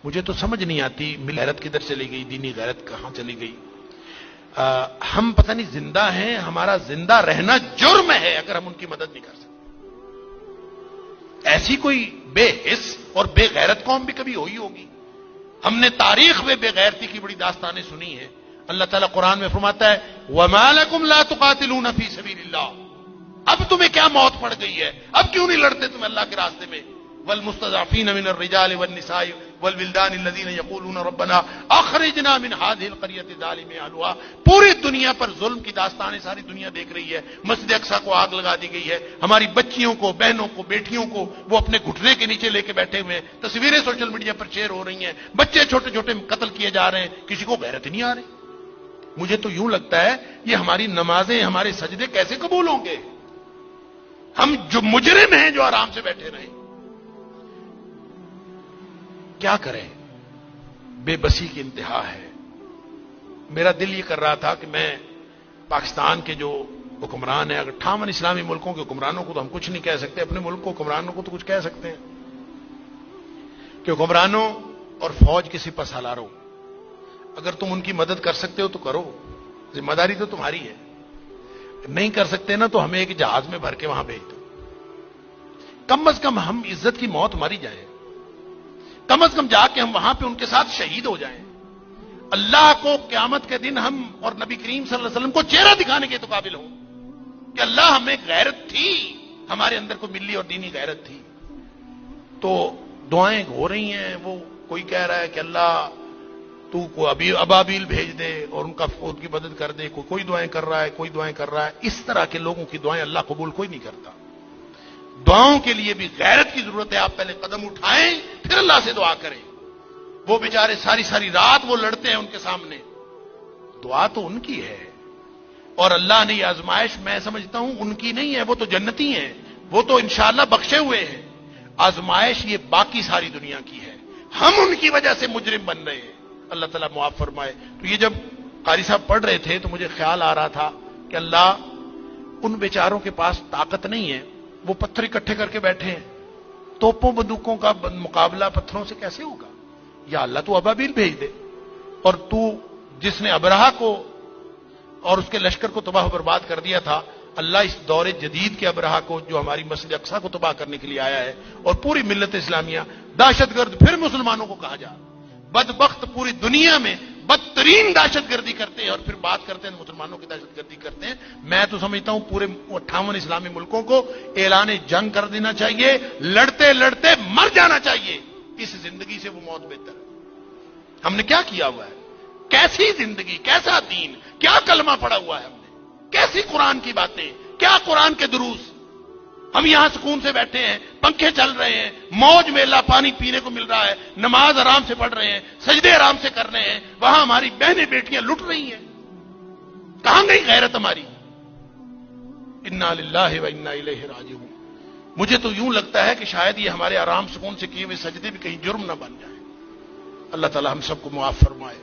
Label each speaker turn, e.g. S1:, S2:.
S1: مجھے تو سمجھ نہیں آتی غیرت کدھر چلی گئی، دینی غیرت کہاں چلی گئی۔ ہم پتہ نہیں زندہ ہیں، ہمارا زندہ رہنا جرم ہے اگر ہم ان کی مدد نہیں کر سکتے۔ ایسی کوئی بے حس اور بے غیرت قوم بھی کبھی ہوئی ہوگی؟ ہم نے تاریخ میں بے غیرتی کی بڑی داستانیں سنی ہیں۔ اللہ تعالیٰ قرآن میں فرماتا ہے وَمَا لَكُمْ لَا تُقَاتِلُونَ فِي سَبِيلِ اللَّهِ، اب تمہیں کیا موت پڑ گئی ہے، اب کیوں نہیں لڑتے تم اللہ کے راستے میں؟ وَالْمُسْتَضْعَفِينَ مِنَ الرِّجَالِ وَالنِّسَاءِ وَالْوِلْدَانِ الَّذِينَ يَقُولُونَ رَبَّنَا أَخْرِجْنَا مِنْ هَذِهِ الْقَرْيَةِ ظَالِمِ أَهْلُهَا، پوری دنیا پر ظلم کی داستانیں ساری دنیا دیکھ رہی ہے۔ مسجد اقصی کو آگ لگا دی گئی ہے، ہماری بچیوں کو، بہنوں کو، بیٹیوں کو وہ اپنے گھٹنے کے نیچے لے کے بیٹھے ہوئے ہیں، تصویریں سوشل میڈیا پر شیئر ہو رہی ہیں، بچے چھوٹے چھوٹے قتل کیے جا رہے ہیں، کسی کو غیرت نہیں آ رہی۔ مجھے تو یوں لگتا ہے یہ ہماری نمازیں، ہمارے سجدے کیسے قبول ہوں گے؟ ہم جو مجرم ہیں جو آرام سے بیٹھے رہیں، کیا کریں؟ بے بسی کی انتہا ہے۔ میرا دل یہ کر رہا تھا کہ میں پاکستان کے جو حکمران ہیں، اگر 58 اسلامی ملکوں کے حکمرانوں کو تو ہم کچھ نہیں کہہ سکتے، اپنے ملک کو حکمرانوں کو تو کچھ کہہ سکتے ہیں کہ حکمرانوں اور فوج کے سپہ سالاروں، اگر تم ان کی مدد کر سکتے ہو تو کرو، ذمہ داری تو تمہاری ہے۔ نہیں کر سکتے نا تو ہمیں ایک جہاز میں بھر کے وہاں بھیج دو، کم از کم ہم عزت کی موت ماری جائیں، کم از کم جا کے ہم وہاں پہ ان کے ساتھ شہید ہو جائیں، اللہ کو قیامت کے دن ہم اور نبی کریم صلی اللہ علیہ وسلم کو چہرہ دکھانے کے تو قابل ہوں کہ اللہ ہمیں غیرت تھی، ہمارے اندر کوئی ملی اور دینی غیرت تھی۔ تو دعائیں ہو رہی ہیں، وہ کوئی کہہ رہا ہے کہ اللہ تو کو ابابیل بھیج دے اور ان کی مدد کر دے، کوئی دعائیں کر رہا ہے، کوئی دعائیں کر رہا ہے۔ اس طرح کے لوگوں کی دعائیں اللہ قبول کوئی نہیں کرتا۔ دعاؤں کے لیے بھی غیرت کی ضرورت ہے، آپ پہلے قدم اٹھائیں پھر اللہ سے دعا کریں۔ وہ بیچارے ساری ساری رات وہ لڑتے ہیں ان کے سامنے، دعا تو ان کی ہے، اور اللہ نے یہ آزمائش میں سمجھتا ہوں ان کی نہیں ہے، وہ تو جنتی ہیں، وہ تو انشاءاللہ بخشے ہوئے ہیں۔ آزمائش یہ باقی ساری دنیا کی ہے، ہم ان کی وجہ سے مجرم بن رہے ہیں، اللہ تعالیٰ معاف فرمائے۔ تو یہ جب قاری صاحب پڑھ رہے تھے تو مجھے خیال آ رہا تھا کہ اللہ ان بیچاروں کے پاس طاقت نہیں ہے، وہ پتھر اکٹھے کر کے بیٹھے ہیں، توپوں بندوقوں کا مقابلہ پتھروں سے کیسے ہوگا؟ یا اللہ تو ابابیل بھیج دے، اور تو جس نے ابرہہ کو اور اس کے لشکر کو تباہ و برباد کر دیا تھا، اللہ اس دور جدید کے ابرہہ کو جو ہماری مسجد اقصی کو تباہ کرنے کے لیے آیا ہے اور پوری ملت اسلامیہ دہشت گرد پھر مسلمانوں کو کہا جا، بدبخت پوری دنیا میں بدترین دہشت گردی کرتے ہیں اور پھر بات کرتے ہیں مسلمانوں کی دہشت گردی کرتے ہیں۔ میں تو سمجھتا ہوں پورے 58 اسلامی ملکوں کو اعلان جنگ کر دینا چاہیے، لڑتے لڑتے مر جانا چاہیے، اس زندگی سے وہ موت بہتر ہے۔ ہم نے کیا کیا ہوا ہے؟ کیسی زندگی، کیسا دین، کیا کلمہ پڑا ہوا ہے ہم نے، کیسی قرآن کی باتیں، کیا قرآن کے دروس۔ ہم یہاں سکون سے بیٹھے ہیں، پنکھے چل رہے ہیں، موج میلہ پانی پینے کو مل رہا ہے، نماز آرام سے پڑھ رہے ہیں، سجدے آرام سے کر رہے ہیں، وہاں ہماری بہنیں بیٹیاں لٹ رہی ہیں۔ کہاں گئی غیرت ہماری؟ انا للہ و انا الیہ راجعون۔ مجھے تو یوں لگتا ہے کہ شاید یہ ہمارے آرام سکون سے کیے ہوئے سجدے بھی کہیں جرم نہ بن جائیں۔ اللہ تعالی ہم سب کو معاف فرمائے۔